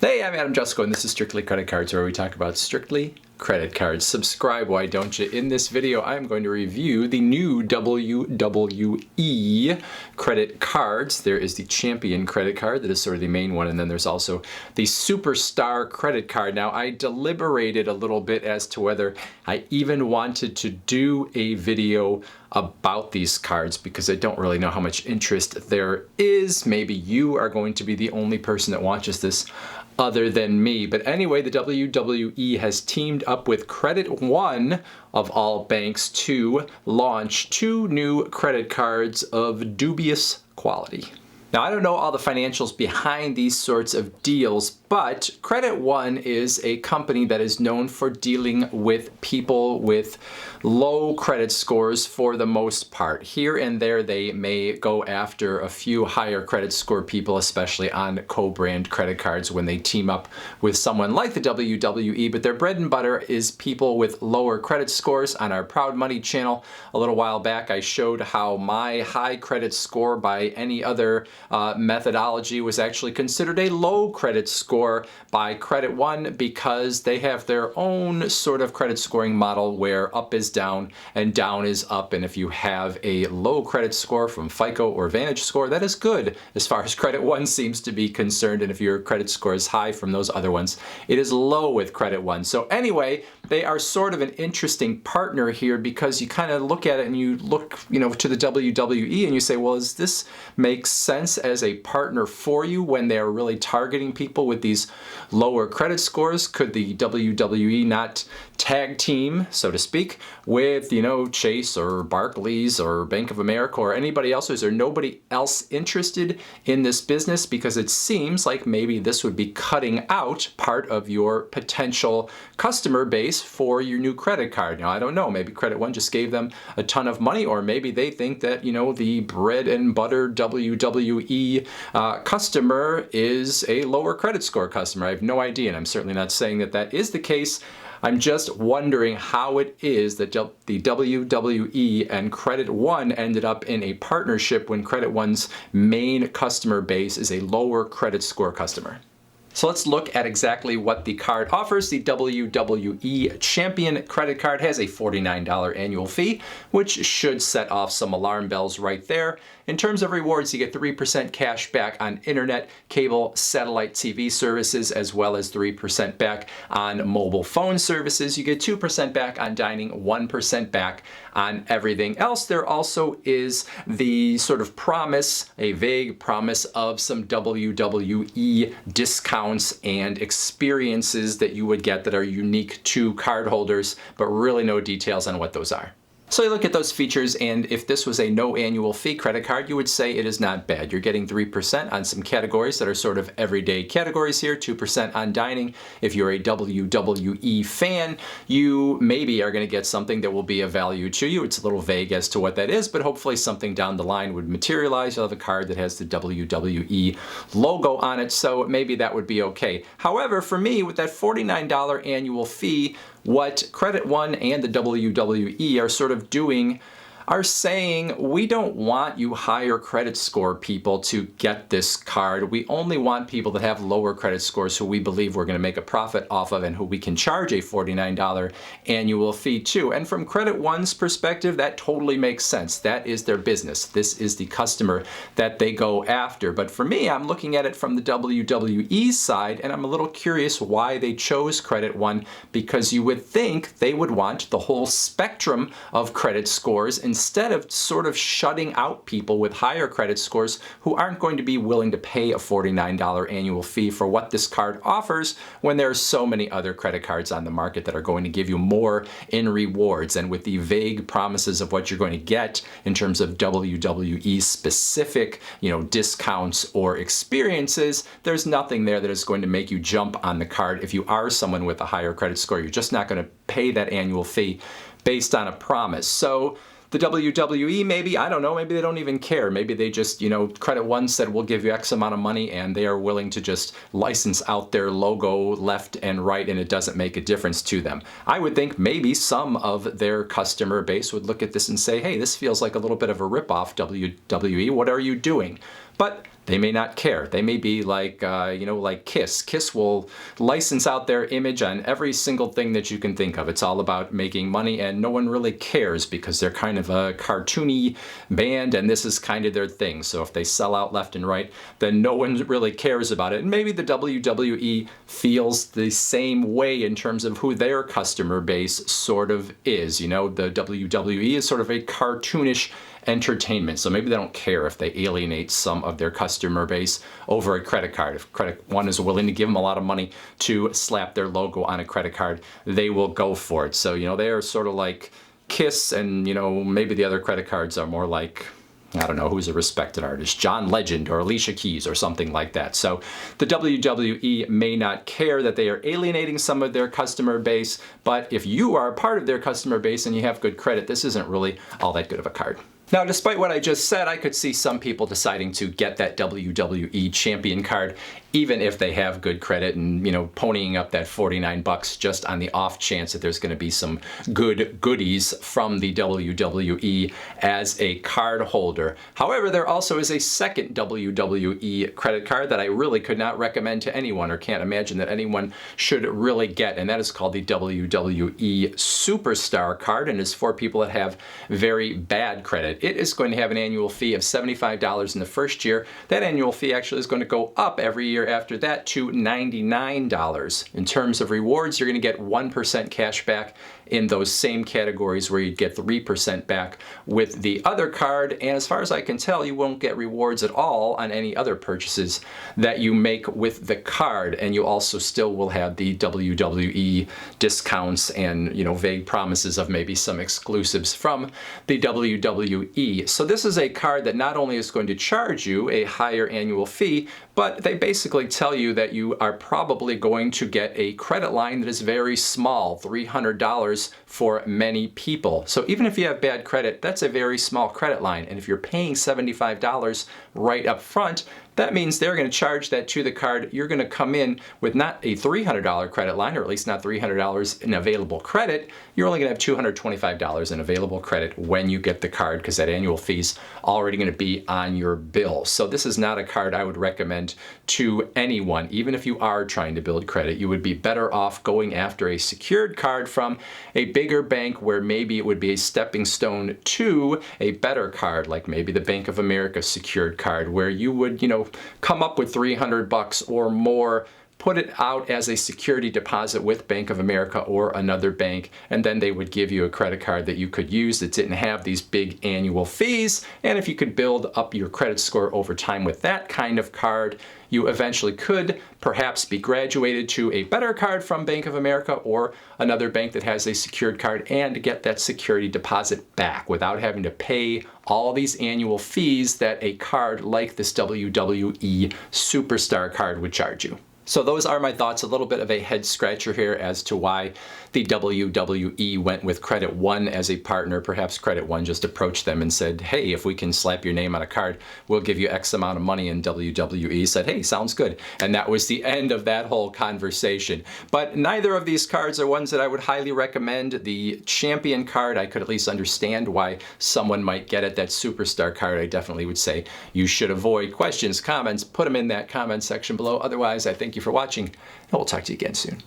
Hey, I'm Adam Jusko, and this is Strictly Credit Cards, where we talk about strictly credit cards. Subscribe, why don't you? In this video, I'm going to review the new WWE credit cards. There is the Champion credit card that is sort of the main one, and then there's also the Superstar credit card. Now, I deliberated a little bit as to whether I even wanted to do a video about these cards because I don't really know how much interest there is. Maybe you are going to be the only person that watches this other than me. But anyway, the WWE has teamed up with Credit One, of all banks, to launch two new credit cards of dubious quality. Now, I don't know all the financials behind these sorts of deals, but Credit One is a company that is known for dealing with people with low credit scores for the most part. Here and there, they may go after a few higher credit score people, especially on co-brand credit cards when they team up with someone like the WWE, but their bread and butter is people with lower credit scores. On our Proud Money channel a little while back, I showed how my high credit score by any other methodology was actually considered a low credit score by Credit One because they have their own sort of credit scoring model where up is down and down is up. And if you have a low credit score from FICO or Vantage Score, that is good as far as Credit One seems to be concerned. And if your credit score is high from those other ones, it is low with Credit One. So anyway, they are sort of an interesting partner here because you kind of look at it and you look, to the WWE and you say, well, does this make sense as a partner for you when they are really targeting people with these lower credit scores? Could the WWE not tag team, so to speak, with, Chase or Barclays or Bank of America or anybody else? Is there nobody else interested in this business? Because it seems like maybe this would be cutting out part of your potential customer base for your new credit card. Now, I don't know, maybe Credit One just gave them a ton of money, or maybe they think that, the bread and butter WWE customer is a lower credit score customer. I have no idea, and I'm certainly not saying that that is the case. I'm just wondering how it is that the WWE and Credit One ended up in a partnership when Credit One's main customer base is a lower credit score customer. So let's look at exactly what the card offers. The WWE Champion credit card has a $49 annual fee, which should set off some alarm bells right there. In terms of rewards, you get 3% cash back on internet, cable, satellite TV services, as well as 3% back on mobile phone services. You get 2% back on dining, 1% back on everything else. There also is the sort of promise, a vague promise of some WWE discounts and experiences that you would get that are unique to cardholders, but really no details on what those are. So you look at those features, and if this was a no annual fee credit card, you would say it is not bad. You're getting 3% on some categories that are sort of everyday categories here, 2% on dining. If you're a WWE fan, you maybe are going to get something that will be of value to you. It's a little vague as to what that is, but hopefully something down the line would materialize. You'll have a card that has the WWE logo on it, so maybe that would be okay. However, for me, with that $49 annual fee, what Credit One and the WWE are sort of doing are saying, we don't want you higher credit score people to get this card. We only want people that have lower credit scores who we believe we're going to make a profit off of and who we can charge a $49 annual fee to. And from Credit One's perspective, that totally makes sense. That is their business. This is the customer that they go after. But for me, I'm looking at it from the WWE side, and I'm a little curious why they chose Credit One, because you would think they would want the whole spectrum of credit scores instead of sort of shutting out people with higher credit scores who aren't going to be willing to pay a $49 annual fee for what this card offers when there are so many other credit cards on the market that are going to give you more in rewards. And with the vague promises of what you're going to get in terms of WWE specific, discounts or experiences, there's nothing there that is going to make you jump on the card. If you are someone with a higher credit score, you're just not going to pay that annual fee based on a promise. So the WWE, maybe, I don't know, maybe they don't even care. Maybe they just, Credit One said, we'll give you X amount of money, and they are willing to just license out their logo left and right, and it doesn't make a difference to them. I would think maybe some of their customer base would look at this and say, hey, this feels like a little bit of a ripoff, WWE. What are you doing? but they may not care. They may be like, like Kiss. Kiss will license out their image on every single thing that you can think of. It's all about making money, and no one really cares because they're kind of a cartoony band, and this is kind of their thing. So if they sell out left and right, then no one really cares about it. And maybe the WWE feels the same way in terms of who their customer base sort of is. The WWE is sort of a cartoonish entertainment, so maybe they don't care if they alienate some of their customer base over a credit card. If Credit One is willing to give them a lot of money to slap their logo on a credit card, they will go for it. So they are sort of like Kiss, and maybe the other credit cards are more like, I don't know, who's a respected artist, John Legend or Alicia Keys or something like that. So the WWE may not care that they are alienating some of their customer base, but if you are a part of their customer base and you have good credit, this isn't really all that good of a card. Now, despite what I just said, I could see some people deciding to get that WWE Champion card, even if they have good credit, and ponying up that $49 just on the off chance that there's going to be some good goodies from the WWE as a card holder. However, there also is a second WWE credit card that I really could not recommend to anyone, or can't imagine that anyone should really get, and that is called the WWE Superstar Card, and is for people that have very bad credit. It is going to have an annual fee of $75 in the first year. That annual fee actually is going to go up every year after that to $99. In terms of rewards, you're going to get 1% cash back in those same categories where you'd get 3% back with the other card. And as far as I can tell, you won't get rewards at all on any other purchases that you make with the card. And you also still will have the WWE discounts and, vague promises of maybe some exclusives from the WWE. So this is a card that not only is going to charge you a higher annual fee, but they basically tell you that you are probably going to get a credit line that is very small, $300 for many people. So even if you have bad credit, that's a very small credit line. And if you're paying $75 right up front, that means they're going to charge that to the card. You're going to come in with not a $300 credit line, or at least not $300 in available credit. You're only going to have $225 in available credit when you get the card, because that annual fee's already going to be on your bill. So this is not a card I would recommend to anyone. Even if you are trying to build credit, you would be better off going after a secured card from a bigger bank, where maybe it would be a stepping stone to a better card, like maybe the Bank of America secured card, where you would, come up with $300 or more, put it out as a security deposit with Bank of America or another bank, and then they would give you a credit card that you could use that didn't have these big annual fees. And if you could build up your credit score over time with that kind of card, you eventually could perhaps be graduated to a better card from Bank of America or another bank that has a secured card, and get that security deposit back without having to pay all these annual fees that a card like this WWE Superstar Card would charge you. So those are my thoughts. A little bit of a head scratcher here as to why the WWE went with Credit One as a partner. Perhaps Credit One just approached them and said, hey, if we can slap your name on a card, we'll give you X amount of money. And WWE said, hey, sounds good. And that was the end of that whole conversation. But neither of these cards are ones that I would highly recommend. The Champion card, I could at least understand why someone might get it. That Superstar card, I definitely would say you should avoid. Questions, comments, put them in that comment section below. Otherwise, I thank you for watching, and we'll talk to you again soon.